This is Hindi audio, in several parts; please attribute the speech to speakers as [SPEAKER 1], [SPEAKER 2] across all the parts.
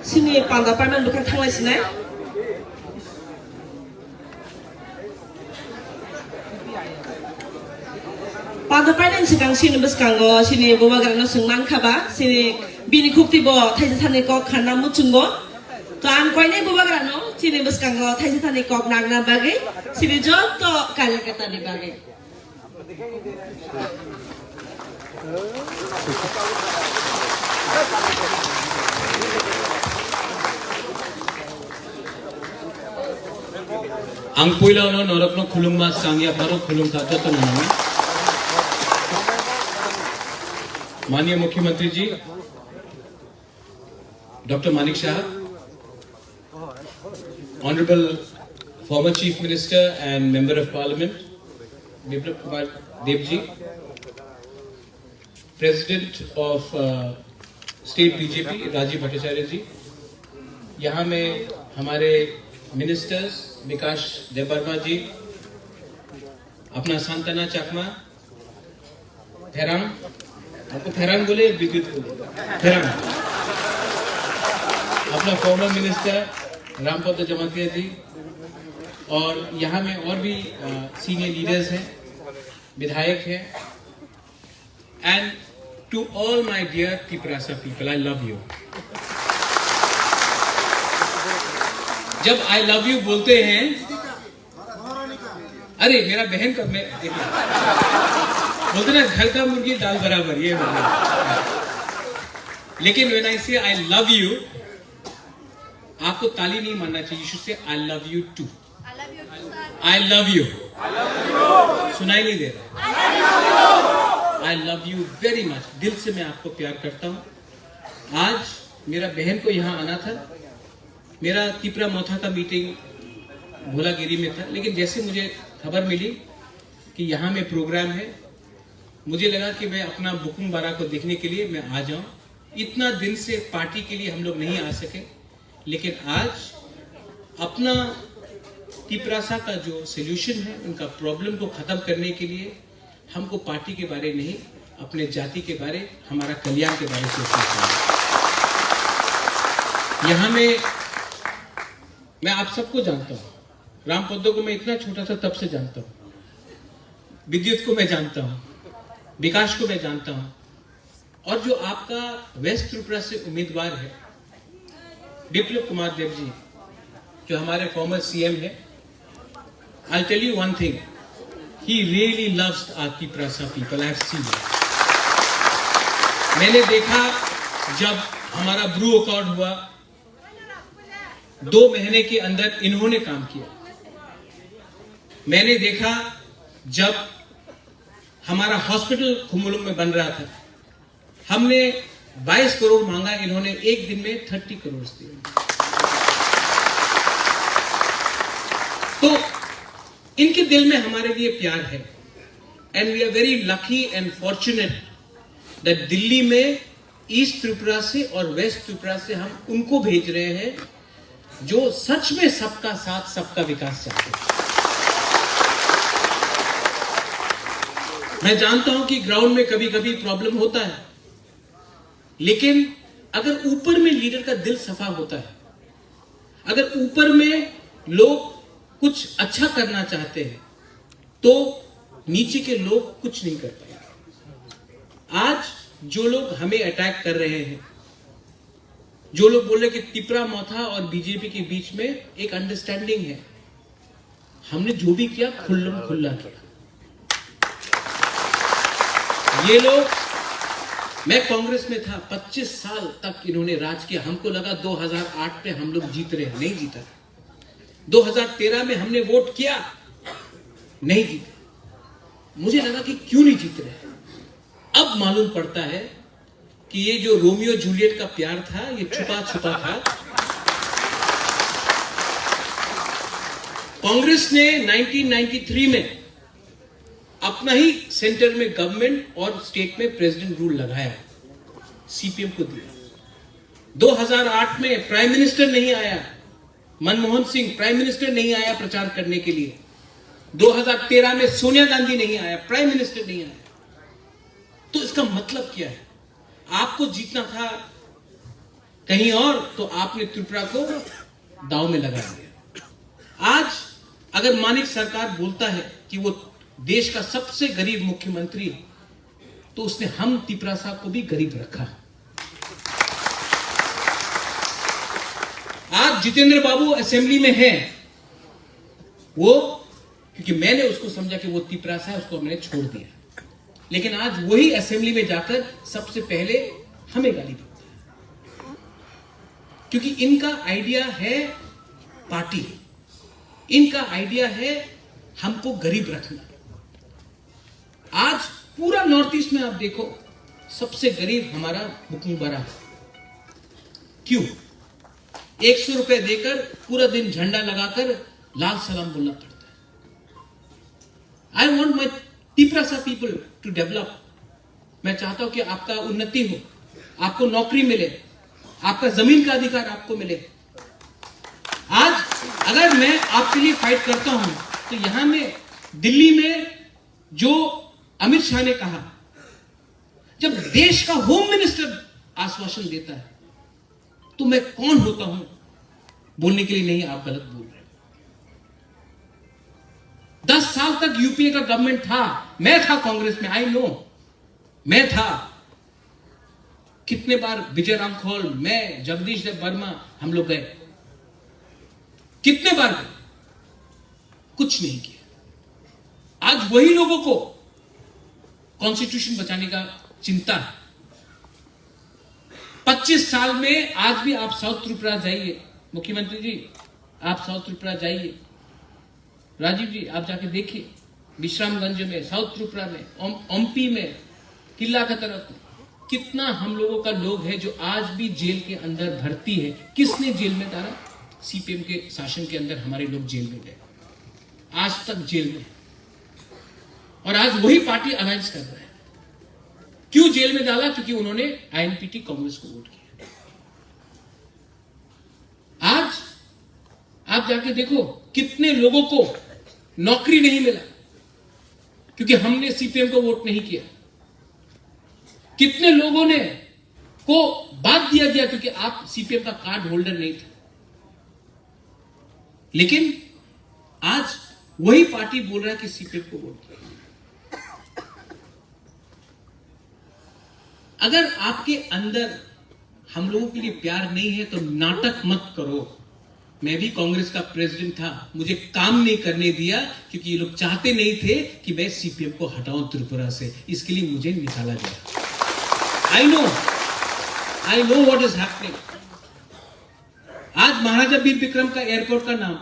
[SPEAKER 1] Sini panda paman bukan thanglai sinai. Panda paman sigang sini beskango sini bawa gerano sengman kaba sini bini kupti bo thai thani kok khana muchungo. To an koi ne bawa gerano sini beskango thai thani kok nagna bage sini joto kalikata ni bage.
[SPEAKER 2] Ang puila no norok no khulung mas sangya baro khulung था तो नहीं माननीय मुख्यमंत्री ji doctor Manik Saha honourable former chief minister and member of parliament Biplab Kumar Deb ji president of state BJP Rajiv Bhattacharya ji यहाँ में हमारे मिनिस्टर्स विकास देवर्मा जी अपना सांतना चकमा फेरांग आपको फेरांग बोले विद्युत फेरांग अपना फॉर्मर मिनिस्टर रामपद जमातिया जी और यहाँ में और भी सीनियर लीडर्स हैं विधायक हैं and to all my dear Tiprasa people I love you जब आई लव यू बोलते हैं अरे मेरा बहन का मैं बोलते ना घर का मुर्गी दाल बराबर ये लेकिन व्हेन आई से आई लव यू आपको ताली नहीं मारना चाहिए you should say I love you too I love you सुनाई नहीं दे रहा I love you very much दिल से मैं आपको प्यार करता हूं आज मेरा बहन को यहां आना था मेरा तिपरा मोथा का मीटिंग भोलागिरी में था लेकिन जैसे मुझे खबर मिली कि यहाँ में प्रोग्राम है मुझे लगा कि मैं अपना बुकुम बारा को देखने के लिए मैं आ जाऊं इतना दिन से पार्टी के लिए हम लोग नहीं आ सके लेकिन आज अपना तिपरासा का जो सॉल्यूशन है उनका प्रॉब्लम को खत्म करने के लिए हमको पार्टी के बारे नहीं अपने जाति के बारे हमारा कल्याण के बारे सोचना चाहिए यहाँ में मैं आप सबको जानता हूं राम पद्दो को मैं इतना छोटा सा तब से जानता हूं विद्युत को मैं जानता हूं विकास को मैं जानता हूं और जो आपका वेस्ट त्रिपुरा से उम्मीदवार है बिप्लब कुमार देव जी जो हमारे फॉर्मर सीएम है I tell you one thing he really loves our Tiprasa people I have seen मैंने देखा जब हमारा ब्रू अकॉर्ड हुआ 2 महीने के अंदर इन्होंने काम किया मैंने देखा जब हमारा हॉस्पिटल खुमुलुंग में बन रहा था हमने 22 करोड़ मांगा इन्होंने एक दिन में 30 करोड़ दिए तो इनके दिल में हमारे लिए प्यार है and we are very lucky and fortunate that Delhi में ईस्ट त्रिपुरा से और वेस्ट त्रिपुरा से हम उनको भेज रहे हैं जो सच में सबका साथ सबका विकास चाहते हैं मैं जानता हूं कि ग्राउंड में कभी कभी प्रॉब्लम होता है लेकिन अगर ऊपर में लीडर का दिल सफा होता है अगर ऊपर में लोग कुछ अच्छा करना चाहते हैं तो नीचे के लोग कुछ नहीं कर पाएंगे आज जो लोग हमें अटैक कर रहे हैं जो लोग बोल रहे कि तिपरा मोथा और बीजेपी के बीच में एक अंडरस्टैंडिंग है हमने जो भी किया खुल्लम खुल्ला किया ये लोग मैं कांग्रेस में था 25 साल तक इन्होंने राज किया हमको लगा 2008 पे हम लोग जीत रहे नहीं जीता 2013 में हमने वोट किया नहीं जीते मुझे लगा कि क्यों नहीं जीत रहे अब मालूम पड़ता है कि ये जो रोमियो जूलियट का प्यार था ये छुपा छुपा था कांग्रेस ने 1993 में अपना ही सेंटर में गवर्नमेंट और स्टेट में प्रेसिडेंट रूल लगाया सीपीएम को दिया 2008 में प्राइम मिनिस्टर नहीं आया मनमोहन सिंह प्राइम मिनिस्टर नहीं आया प्रचार करने के लिए 2013 में सोनिया गांधी नहीं आया प्राइम मिनिस्टर नहीं आया तो इसका मतलब क्या है आपको जीतना था कहीं और, तो आपने त्रिपुरा को दांव में लगा दिया। आज अगर मानिक सरकार बोलता है कि वो देश का सबसे गरीब मुख्यमंत्री है, तो उसने हम त्रिपुरा साहब को भी गरीब रखा। आज जितेंद्र बाबू असेंबली में है, वो क्योंकि मैंने उसको समझा कि वो त्रिपुरा सा है, उसको मैंने छोड़ दिया, लेकिन आज वही असेंबली में जाकर सबसे पहले हमें गाली देता है, क्योंकि इनका आइडिया है पार्टी, इनका आइडिया है हमको गरीब रखना। आज पूरा नॉर्थ ईस्ट में आप देखो, सबसे गरीब हमारा बुकुंबरा है। क्यों? 100 रुपए देकर पूरा दिन झंडा लगाकर लाल सलाम बोलना पड़ता है। I want my Tripura people to develop. मैं चाहता हूं कि आपका उन्नति हो, आपको नौकरी मिले, आपका जमीन का अधिकार आपको मिले। आज अगर मैं आपके लिए फाइट करता हूं, तो यहां में दिल्ली में जो अमित शाह ने कहा, जब देश का होम मिनिस्टर आश्वासन देता है, तो मैं कौन होता हूं बोलने के लिए? नहीं, आप गलत बोल रहे हैं। 10 साल तक यूपीए का गवर्नमेंट था, मैं था कांग्रेस में, आई नो, मैं था। कितने बार विजय रामखोल, मैं, जगदीश देव वर्मा, हम लोग गए, कितने बार गए, कुछ नहीं किया। आज वही लोगों को कॉन्स्टिट्यूशन बचाने का चिंता है। 25 साल में आज भी आप साउथ त्रिपुरा जाइए, मुख्यमंत्री जी आप साउथ त्रिपुरा जाइए, राजीव जी आप जाके देखिए, विश्रामगंज में, साउथ त्रिपुरा में, ओमपी में, किला का तरफ में, कितना हम लोगों का लोग है जो आज भी जेल के अंदर भर्ती है। किसने जेल में डाला? सीपीएम के शासन के अंदर हमारे लोग जेल में गए, आज तक जेल में, और आज वही पार्टी अलायंस कर रहा है। क्यों जेल में डाला? क्योंकि उन्होंने आईएनपीटी कांग्रेस को वोट किया। आज आप जाके देखो कितने लोगों को नौकरी नहीं मिला क्योंकि हमने सीपीएम को वोट नहीं किया। कितने लोगों ने को बात दिया गया क्योंकि आप सीपीएम का कार्ड होल्डर नहीं थे। लेकिन आज वही पार्टी बोल रहा है कि सीपीएम को वोट किया। अगर आपके अंदर हम लोगों के लिए प्यार नहीं है तो नाटक मत करो। मैं भी कांग्रेस का प्रेसिडेंट था, मुझे काम नहीं करने दिया क्योंकि ये लोग चाहते नहीं थे कि मैं सीपीएम को हटाऊं त्रिपुरा से, इसके लिए मुझे निकाला गया। I know what is happening. आज महाराजा वीर विक्रम का एयरपोर्ट का नाम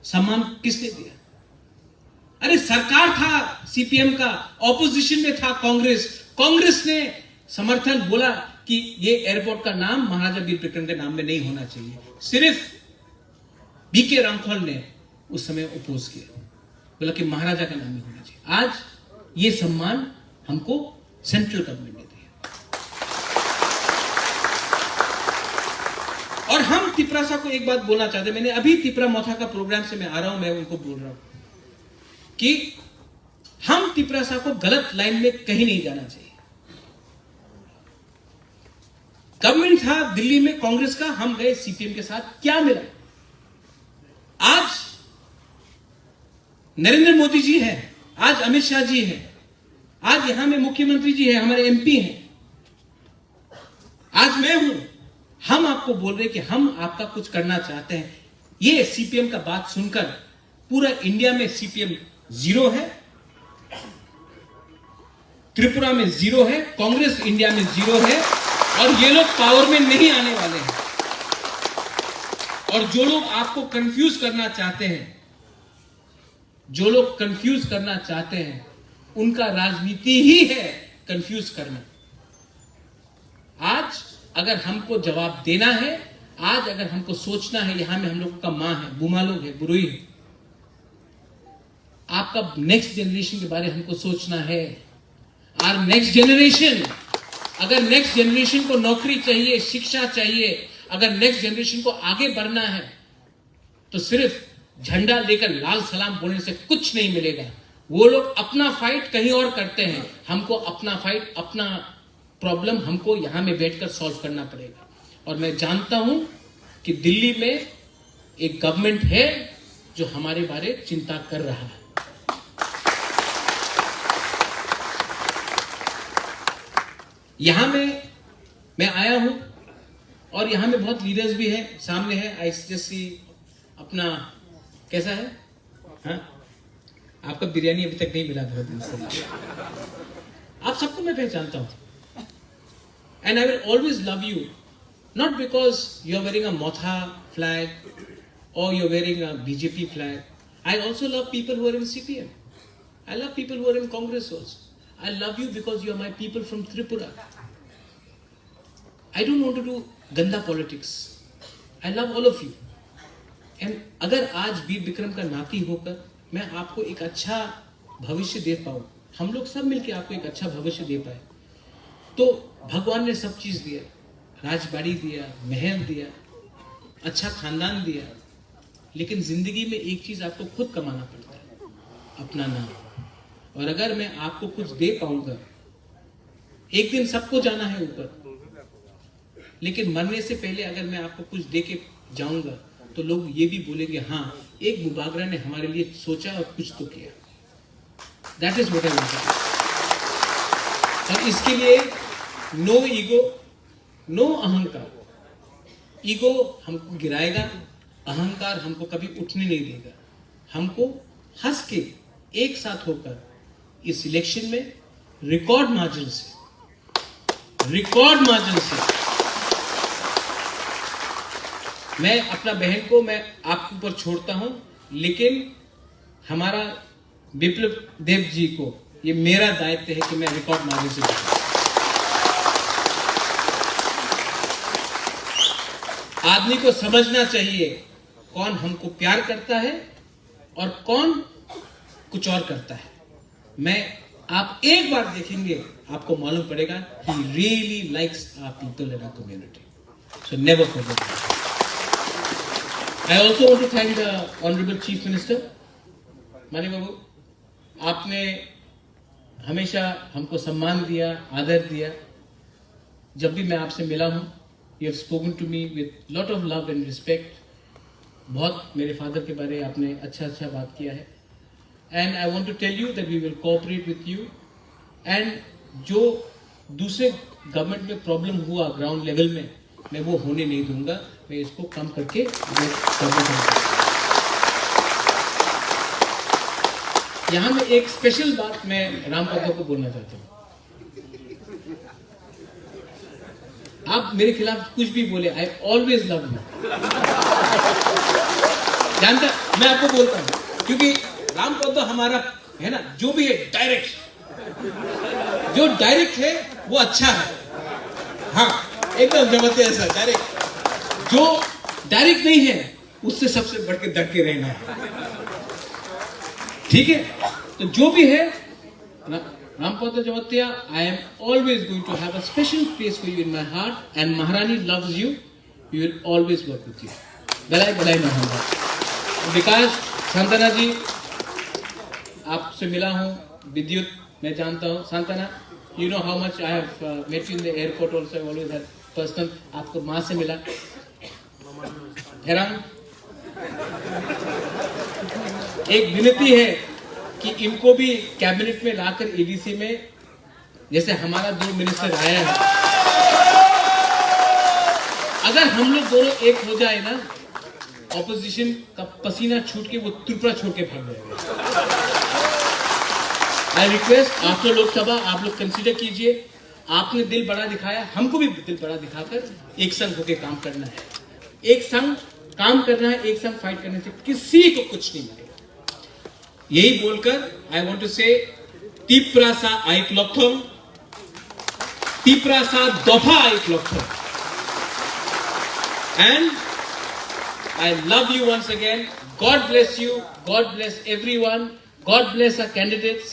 [SPEAKER 2] सम्मान किसने दिया? अरे सरकार था सीपीएम का, ऑपोजिशन में था कांग्रेस ने समर्थन बोला कि ये एयरपोर्ट का नाम महाराजा वीर विक्रम के नाम में नहीं होना चाहिए। सिर्फ बीके रामखोल ने उस समय अपोज किया, बोला कि महाराजा का नाम में होना चाहिए। आज ये सम्मान हमको सेंट्रल गवर्नमेंट ने दिया। और हम त्रिपुरा को एक बात बोलना चाहते हैं। मैंने अभी त्रिपुरा मोथा का प्रोग्राम से मैं आ रहा हूं, मैं उनको बोल रहा हूं कि हम त्रिपुरा को गलत लाइन में कहीं नहीं जाना चाहिए। गवर्नमेंट था दिल्ली में कांग्रेस का, हम गए सीपीएम के साथ, क्या मिला? आज नरेंद्र मोदी जी हैं, आज अमित शाह जी हैं, आज यहां में मुख्यमंत्री जी हैं, हमारे एमपी हैं, आज मैं हूं। हम आपको बोल रहे कि हम आपका कुछ करना चाहते हैं। ये सीपीएम का बात सुनकर पूरा इंडिया में सीपीएम जीरो है, त्रिपुरा में जीरो है, कांग्रेस इंडिया में जीरो है, और ये लोग पावर में नहीं आने वाले हैं। और जो लोग आपको कंफ्यूज करना चाहते हैं, जो लोग कंफ्यूज करना चाहते हैं, उनका राजनीति ही है कंफ्यूज करना। आज अगर हमको जवाब देना है, आज अगर हमको सोचना है, यहां में हम लोग का मां है, बुमा लोग है, बुरुई है, आपका नेक्स्ट जनरेशन के बारे में हमको सोचना है। आर नेक्स्ट जनरेशन, अगर नेक्स्ट जनरेशन को नौकरी चाहिए, शिक्षा चाहिए, अगर नेक्स्ट जनरेशन को आगे बढ़ना है, तो सिर्फ झंडा लेकर लाल सलाम बोलने से कुछ नहीं मिलेगा। वो लोग अपना फाइट कहीं और करते हैं, हमको अपना फाइट, अपना प्रॉब्लम हमको यहां में बैठकर सॉल्व करना पड़ेगा। और मैं जानता हूं कि दिल्ली में एक गवर्नमेंट है जो हमारे बारे चिंता कर रहा है। यहां में मैं आया हूं और यहां में बहुत लीडर्स भी हैं, सामने है। आई जस्ट सी अपना कैसा है, हाँ? आपका बिरयानी अभी तक नहीं मिला बहुत दिन से। आप सबको मैं पहचानता हूं and I will always love you, not because you are wearing a Motha flag or you're wearing a BJP flag. I also love people who are in CPM. I love people who are in Congress also. I love you because you are my people from Tripura. I don't want to do ganda politics. I love all of you. And अगर आज वीर विक्रम का नाती होकर मैं आपको एक अच्छा भविष्य दे पाऊँ, हम लोग सब मिलकर आपको एक अच्छा भविष्य दे पाए, तो भगवान ने सब चीज दिया, राजबाड़ी दिया, महल दिया, अच्छा खानदान दिया, लेकिन जिंदगी में एक चीज आपको खुद कमाना पड़ता है, अपना नाम। और अगर मैं आपको कुछ दे पाऊंगा, एक दिन सबको जाना है ऊपर, लेकिन मरने से पहले अगर मैं आपको कुछ दे के जाऊंगा तो लोग ये भी बोलेंगे हाँ, एक मुबागरा ने हमारे लिए सोचा और कुछ तो किया। That is what I want. और इसके लिए नो ईगो, नो अहंकार। ईगो हमको गिराएगा, अहंकार हमको कभी उठने नहीं देगा। हमको हंस के एक साथ होकर इस इलेक्शन में रिकॉर्ड मार्जिन से मैं अपना बहन को मैं आपके ऊपर छोड़ता हूं, लेकिन हमारा विप्लव देव जी को ये मेरा दायित्व है कि मैं रिकॉर्ड मार्जिन से जीतूं। आदमी को समझना चाहिए कौन हमको प्यार करता है और कौन कुछ और करता है। आप एक बार देखेंगे, आपको मालूम पड़ेगा he really likes our people in our community. So never forget that. I also want to thank the Honorable Chief Minister. मानी बाबू, आपने हमेशा हमको सम्मान दिया, आदर दिया। जब भी मैं आपसे मिला हूं, you have spoken to me with lot of love and respect. बहुत मेरे फादर के बारे में आपने अच्छा बात किया है। And I want to tell you that we will cooperate with you. And जो दूसरे गवर्नमेंट में प्रॉब्लम हुआ ग्राउंड लेवल में, मैं वो होने नहीं दूंगा। मैं इसको कम करके यहाँ में एक स्पेशल बात मैं राम पापा को बोलना चाहता हूँ। आप मेरे खिलाफ कुछ भी बोले, आई ऑलवेज लव यू। जानता, मैं आपको बोलता हूं क्योंकि राम पौधा हमारा है ना, जो भी है डायरेक्ट, जो डायरेक्ट है वो अच्छा है। हाँ, एकदम जमते ऐसा डायरेक्ट। जो डायरेक्ट नहीं है उससे सबसे बढ़ के डर के रहना है, ठीक है? तो जो भी है Rampata Jawatia, I am always going to have a special place for you in my heart, and Maharani loves you. We will always work with you. Dalai Balai Mahanga. विकास सांतना जी, आपसे मिला हूँ, विद्युत मैं जानता हूँ। सांतना, you know how much I have met you in the airport also. I always had personal, आपको माँ से मिला। हैरान, एक विनती है कि इनको भी कैबिनेट में लाकर एडीसी में, जैसे हमारा 2 मिनिस्टर आया है, अगर हम लोग दोनों एक हो जाए ना, ऑपोजिशन का पसीना छूट के वो त्रिपुरा छोड़ के भाग जाएगा। आई रिक्वेस्ट, आफ्टर लोकसभा आप लोग कंसीडर कीजिए। आपने दिल बड़ा दिखाया, हमको भी दिल बड़ा दिखाकर एक संग होकर काम करना है। एक संग काम करना है, एक संग फाइट करने से किसी को कुछ नहीं मिलेगा। यही बोलकर आई वॉन्ट टू से तीप्रासा आइक्लोक्थम, तीप्रासा दफा आइक्लोक्थम, and I love you once again. God bless you. God bless everyone. God bless our candidates.